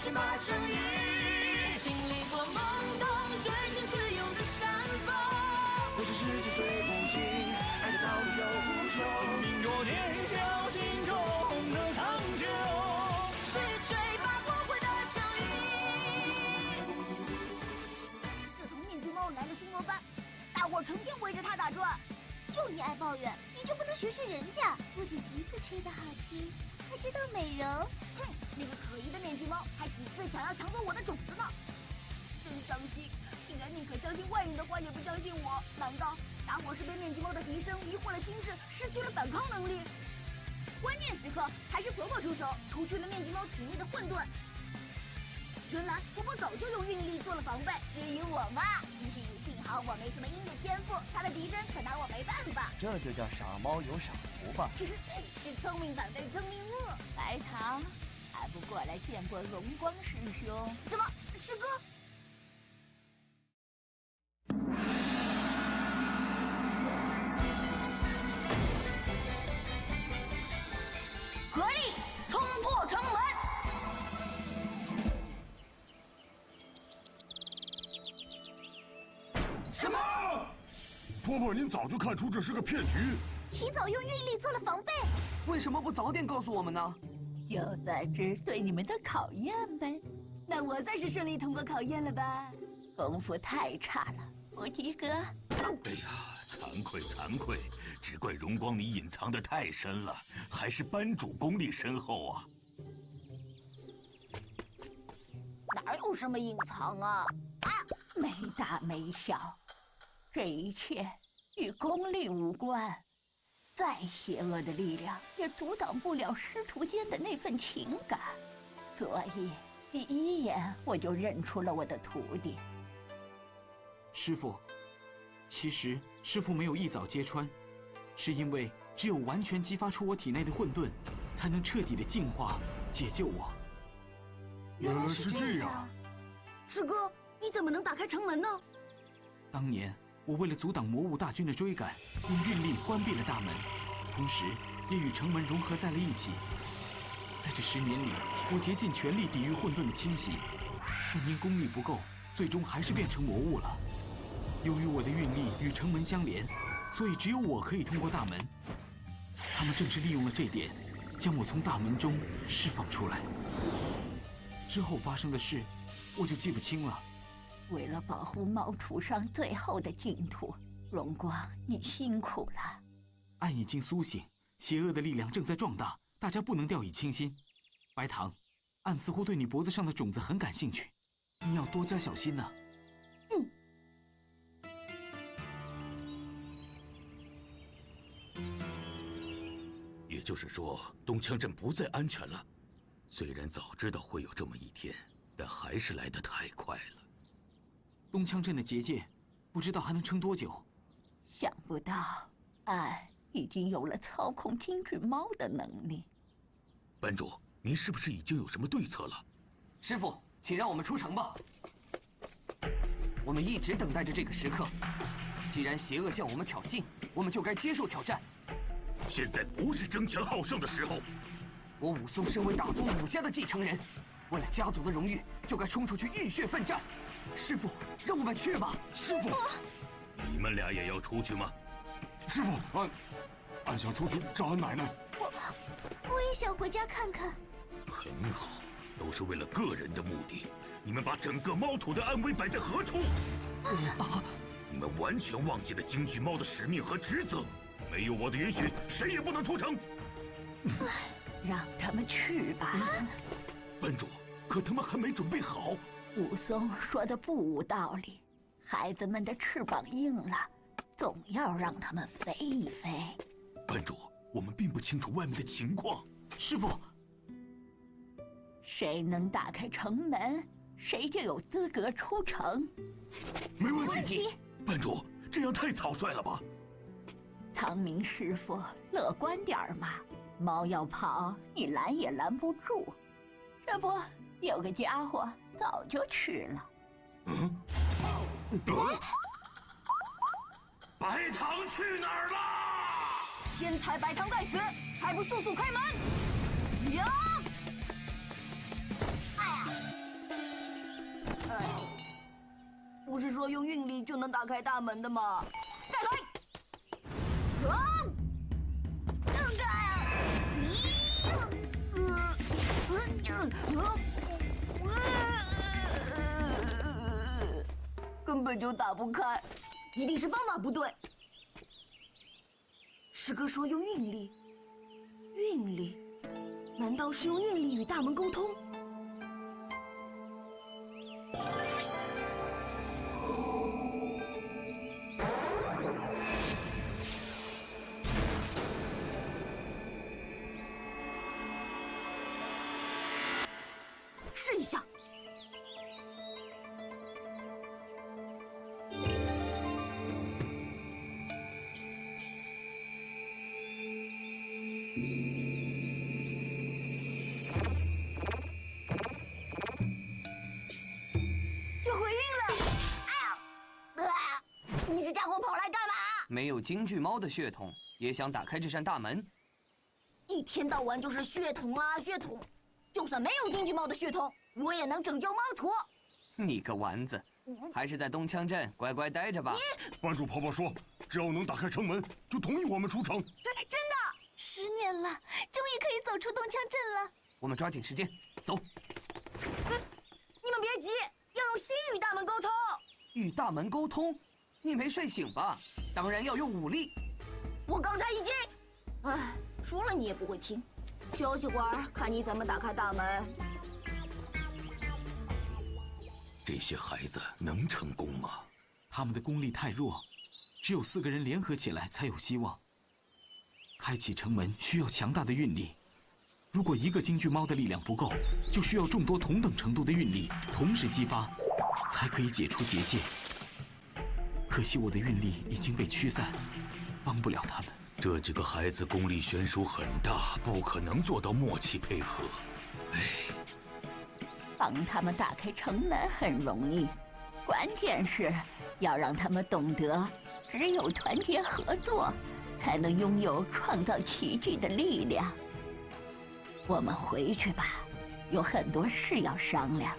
先把正义。经历过懵懂，追寻自由的山峰。为这世界虽不尽，爱的道路又无穷。生命若见小心中能长久。去追吧不悔的正义。自从面具猫来了新魔班，大伙成天围着他打转。就你爱抱怨，你就不能学学人家？不仅鼻子吹得好听，还知道美容。哼，那个可疑的面具猫还几次想要抢走我的种子呢，真伤心！竟然宁可相信外人的话，也不相信我。难道大伙是被面具猫的笛声迷惑了心智，失去了反抗能力？关键时刻还是婆婆出手，除去了面具猫体内的混沌。原来婆婆早就用运力做了防备。至于我嘛，幸好我没什么音乐天赋，她的笛声可拿我没办法。这就叫傻猫有傻福吧？是聪明反被聪明误。白糖，还不过来见过荣光师兄？什么？师哥？合力冲破城门！什么？婆婆，您早就看出这是个骗局，提早用运力做了防备。为什么不早点告诉我们呢？就算是对你们的考验呗。那我算是顺利通过考验了吧？功夫太差了，不及格。哎呀，惭愧，只怪荣光你隐藏的太深了，还是班主功力深厚啊。哪有什么隐藏啊？没大没小，这一切与功力无关。再邪恶的力量也阻挡不了师徒间的那份情感，所以第一眼我就认出了我的徒弟。师父，其实师父没有一早揭穿，是因为只有完全激发出我体内的混沌，才能彻底的净化解救我。原来是这样。师哥，你怎么能打开城门呢？当年我为了阻挡魔物大军的追赶，用运力关闭了大门，同时也与城门融合在了一起。在这10年里，我竭尽全力抵御混沌的侵袭，但因功力不够，最终还是变成魔物了。由于我的运力与城门相连，所以只有我可以通过大门。他们正是利用了这点，将我从大门中释放出来。之后发生的事，我就记不清了。为了保护猫土上最后的净土，荣光，你辛苦了。暗已经苏醒，邪恶的力量正在壮大，大家不能掉以轻心。白糖，暗似乎对你脖子上的种子很感兴趣，你要多加小心呢。也就是说，东羌镇不再安全了。虽然早知道会有这么一天，但还是来得太快了。东羌镇的结界，不知道还能撑多久。想不到，暗已经有了操控金翅猫的能力。班主，您是不是已经有什么对策了？师父，请让我们出城吧。我们一直等待着这个时刻。既然邪恶向我们挑衅，我们就该接受挑战。现在不是争强好胜的时候。我武松身为大宗武家的继承人，为了家族的荣誉，就该冲出去浴血奋战。师父，让我们去吧。师父，你们俩也要出去吗？师父，俺想出去找俺奶奶。我也想回家看看。很好，都是为了个人的目的。你们把整个猫土的安危摆在何处？你们完全忘记了京剧猫的使命和职责。没有我的允许，谁也不能出城。让他们去吧。班主，可他们还没准备好。武松说的不无道理，孩子们的翅膀硬了，总要让他们飞一飞。班主，我们并不清楚外面的情况。师父，谁能打开城门，谁就有资格出城。没问题。班主，这样太草率了吧？唐明师傅，乐观点儿嘛，猫要跑，你拦也拦不住。这不，有个家伙早就去了。白糖去哪儿了？天才白糖在此，还不速速开门！呀！哎呀！不是说用运力就能打开大门的吗？再来！根本就打不开，一定是方法不对。师哥说用运力，运力，难道是用运力与大门沟通？试一下。有回应了！哎呀，你这家伙跑来干嘛？没有京剧猫的血统，也想打开这扇大门？一天到晚就是血统啊血统，就算没有京剧猫的血统，我也能拯救猫图。你个丸子，还是在东羌镇乖乖待着吧。班主婆婆说，只要能打开城门，就同意我们出城。真的，10年了，终于可以走出东羌镇了。我们抓紧时间走。你们别急，要用心与大门沟通。与大门沟通？你没睡醒吧？当然要用武力。我刚才已经……哎，说了你也不会听。休息会儿，看你怎么打开大门。这些孩子能成功吗？他们的功力太弱，只有4个人联合起来才有希望。开启城门需要强大的运力，如果一个京剧猫的力量不够，就需要众多同等程度的运力同时激发，才可以解除结界。可惜我的运力已经被驱散，帮不了他们。这几个孩子功力悬殊很大，不可能做到默契配合。帮他们打开城门很容易，关键是要让他们懂得，只有团结合作，才能拥有创造奇迹的力量。我们回去吧，有很多事要商量。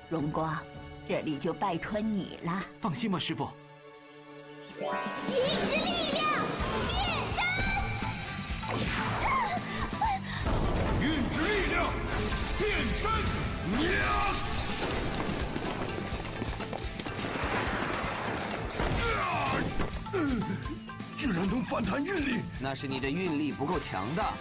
荣光，这里就拜托你了。放心吧，师傅。意志力量变身！运之力量变身！居然能反弹运力！那是你的运力不够强大。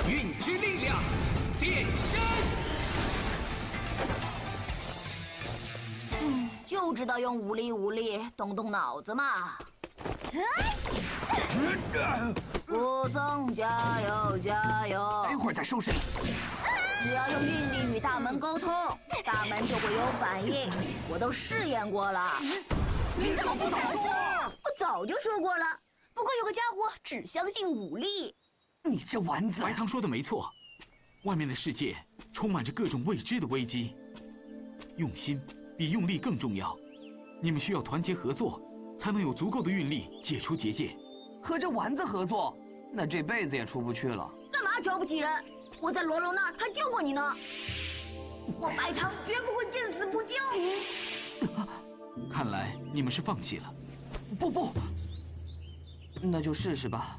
运之力量变身！就知道用武力，动动脑子嘛。武松，加油加油！待会儿再收拾你。只要用运力与大门沟通，大门就会有反应。我都试验过了。你怎么不早说？我早就说过了。不过有个家伙只相信武力。你这丸子！白糖说的没错，外面的世界充满着各种未知的危机，用心比用力更重要。你们需要团结合作，才能有足够的运力解除结界。和这丸子合作，那这辈子也出不去了。干嘛瞧不起人？我在罗龙那儿还救过你呢。我白糖绝不会见死不救。看来你们是放弃了。不，那就试试吧。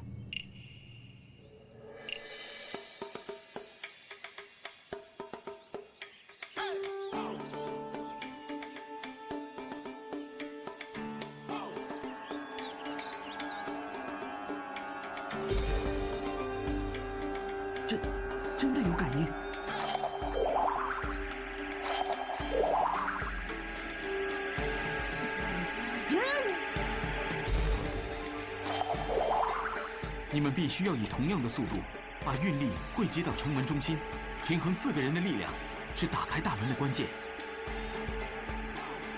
真的有感应。你们必须要以同样的速度，把运力汇集到城门中心，平衡4个人的力量，是打开大门的关键。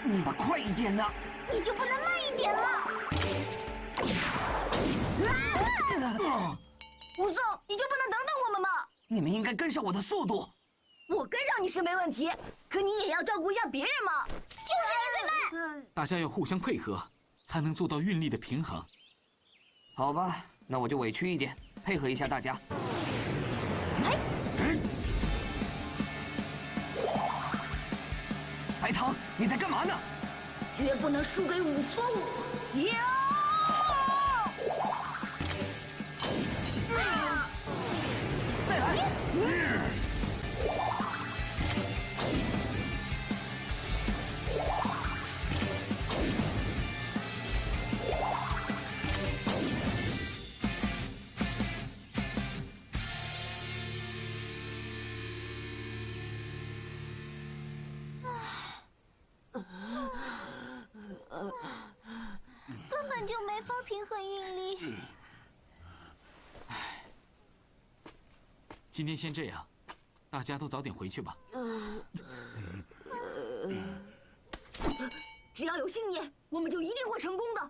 你们快一点呢！你就不能慢一点了？武松，你就不能等等我们吗？你们应该跟上我的速度。我跟上你是没问题，可你也要照顾一下别人嘛。就是你最慢。大家要互相配合，才能做到运力的平衡。好吧，那我就委屈一点，配合一下大家。白糖，你在干嘛呢？绝不能输给武松！呀！再来！根本就没法平衡运力。今天先这样，大家都早点回去吧。只要有信念，我们就一定会成功的。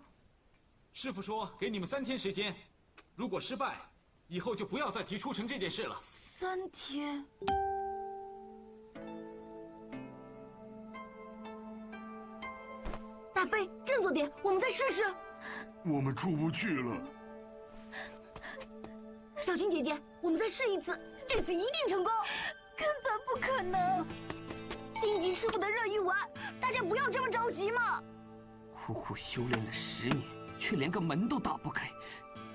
师傅说给你们3天时间，如果失败，以后就不要再提出城这件事了。3天。大飞，振作点，我们再试试。我们出不去了。小青姐姐，我们再试一次，这次一定成功。根本不可能，心急吃不得热鱼丸，大家不要这么着急嘛。苦苦修炼了10年，却连个门都打不开，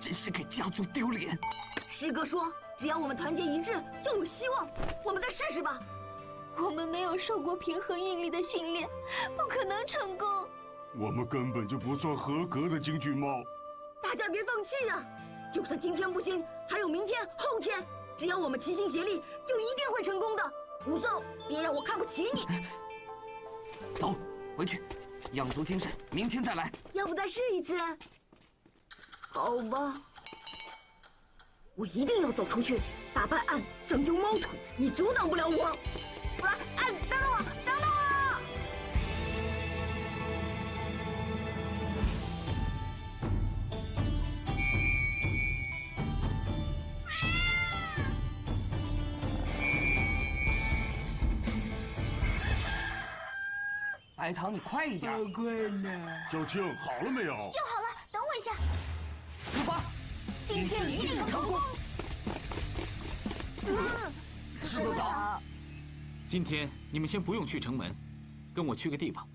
真是给家族丢脸。师哥说，只要我们团结一致，就有希望。我们再试试吧。我们没有受过平衡运力的训练，不可能成功。我们根本就不算合格的京剧猫。大家别放弃呀！就算今天不行，还有明天、后天，只要我们齐心协力，就一定会成功的。武松，别让我看不起你。走，回去，养足精神，明天再来。要不再试一次？好吧，我一定要走出去，打败暗，拯救猫腿，你阻挡不了我。暗，等等我，等等我！白糖，你快一点！小青，好了没有？就好了，等我一下。出发！今天一定成功！师哥早。今天你们先不用去城门，跟我去个地方。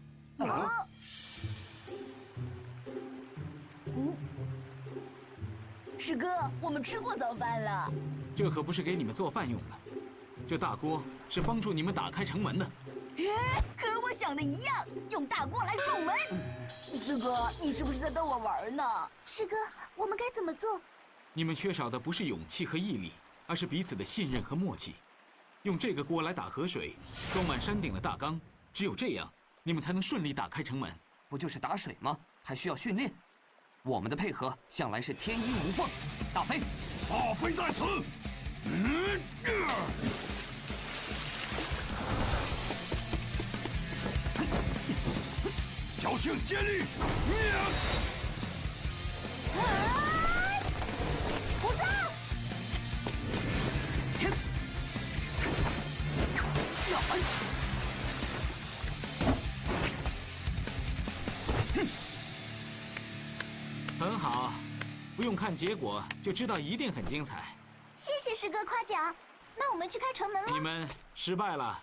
师哥，我们吃过早饭了。这可不是给你们做饭用的，这大锅是帮助你们打开城门的。和我想的一样，用大锅来撞门。师哥，你是不是在逗我玩呢？师哥，我们该怎么做？你们缺少的不是勇气和毅力，而是彼此的信任和默契。用这个锅来打河水，装满山顶的大缸，只有这样，你们才能顺利打开城门。不就是打水吗？还需要训练。我们的配合向来是天衣无缝。大飞，大飞在此。侥幸接力。武松！很好，不用看结果就知道一定很精彩。谢谢师哥夸奖。那我们去开城门了。你们失败了。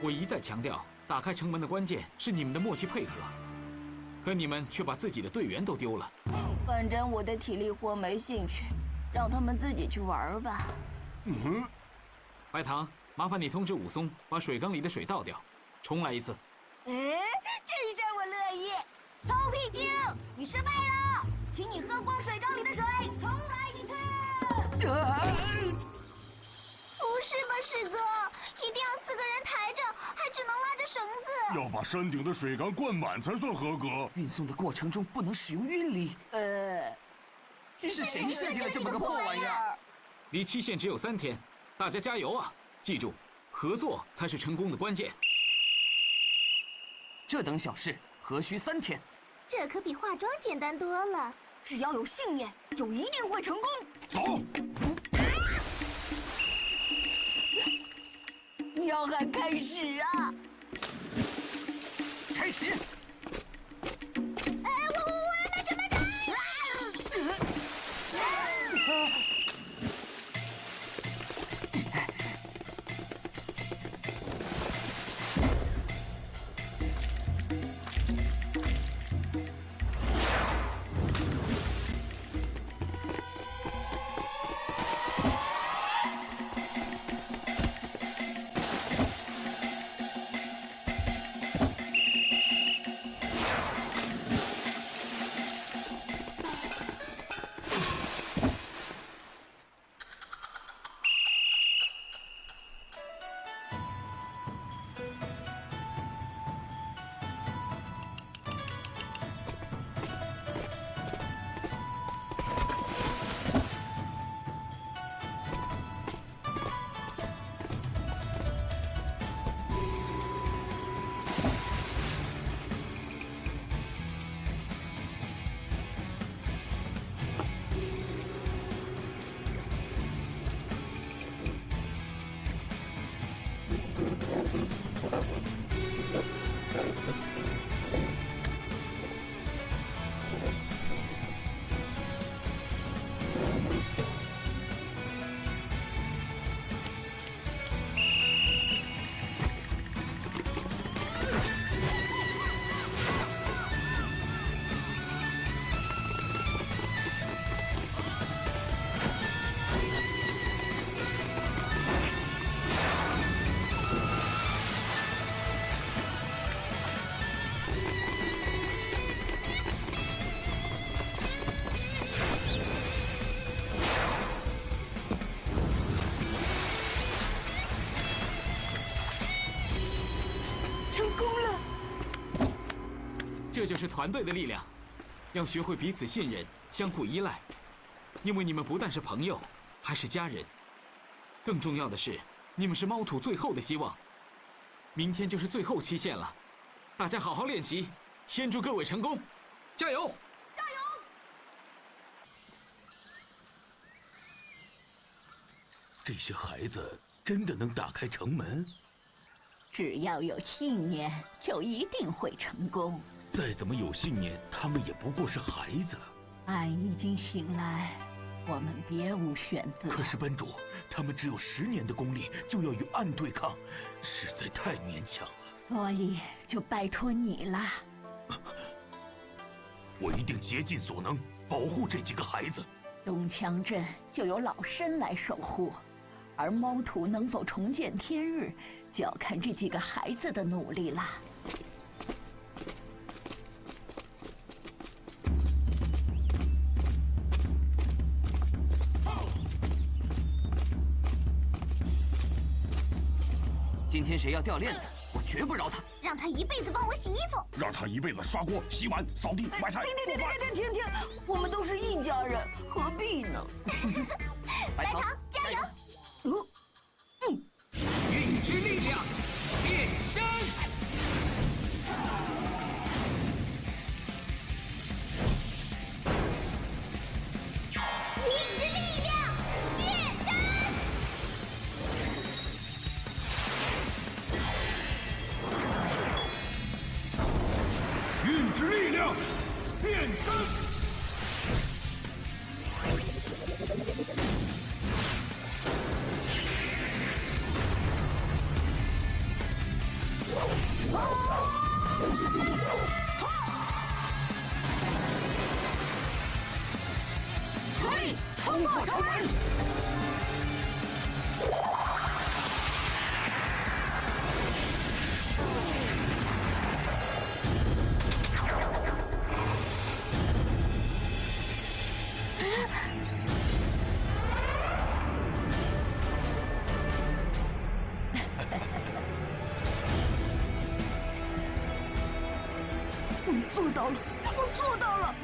我一再强调，打开城门的关键是你们的默契配合，可你们却把自己的队员都丢了。反正我对体力活没兴趣，让他们自己去玩吧。白糖，麻烦你通知武松，把水缸里的水倒掉，重来一次。这一招我乐意。臭屁精，你失败了，请你喝光水缸里的水，重来一次。不是吧，师哥，一定要4个人抬着，还只能拉着绳子。要把山顶的水缸灌满才算合格。运送的过程中不能使用运力。是谁设计了这么个破玩意儿？离期限只有3天，大家加油啊！记住，合作才是成功的关键。这等小事何须3天？这可比化妆简单多了。只要有信念，就一定会成功。走。要喊开始啊！开始！我要拿着！就是团队的力量，要学会彼此信任、相互依赖，因为你们不但是朋友，还是家人。更重要的是，你们是猫土最后的希望。明天就是最后期限了，大家好好练习，先祝各位成功，加油！加油！这些孩子真的能打开城门？只要有信念，就一定会成功。再怎么有信念，他们也不过是孩子。俺已经醒来，我们别无选择。可是班主，他们只有10年的功力，就要与暗对抗，实在太勉强了。所以就拜托你啦。我一定竭尽所能保护这几个孩子。东墙镇就由老参来守护，而猫土能否重见天日，就要看这几个孩子的努力啦。今天谁要掉链子，我绝不饶他。让他一辈子帮我洗衣服。让他一辈子刷锅、洗碗、扫地、买菜、做饭。停！我们都是一家人，何必呢？白糖，加油！运之力量，变身。运之力量，变身！运之力量，变身。可以冲破城门！我做到了！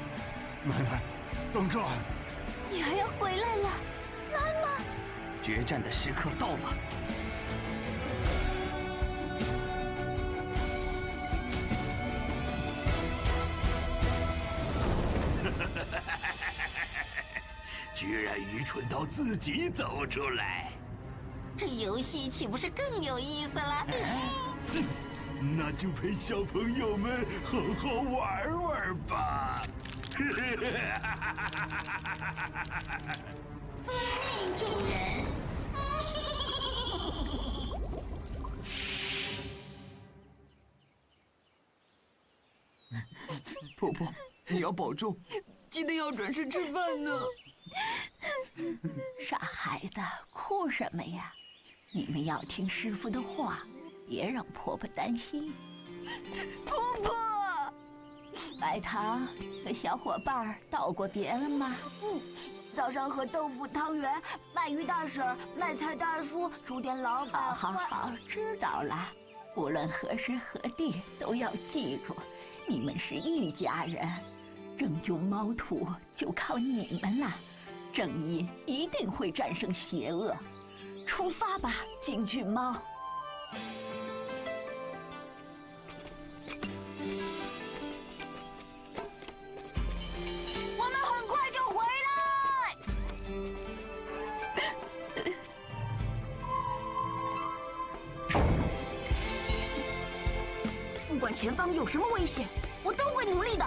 奶奶，等着！女儿要回来了，妈妈！决战的时刻到了。居然愚蠢到自己走出来，这游戏岂不是更有意思了？那就陪小朋友们好好玩玩吧。遵命，主人。婆婆，你要保重，记得要准时吃饭呢。傻孩子，哭什么呀？你们要听师傅的话，别让婆婆担心。婆婆，白糖和小伙伴道过别了吗？早上和豆腐汤圆、卖鱼大婶、卖菜大叔、书店老板。好，知道了。无论何时何地，都要记住，你们是一家人。拯救猫土就靠你们了，正义一定会战胜邪恶。出发吧，京剧猫！我们很快就回来。不管前方有什么危险，我都会努力的。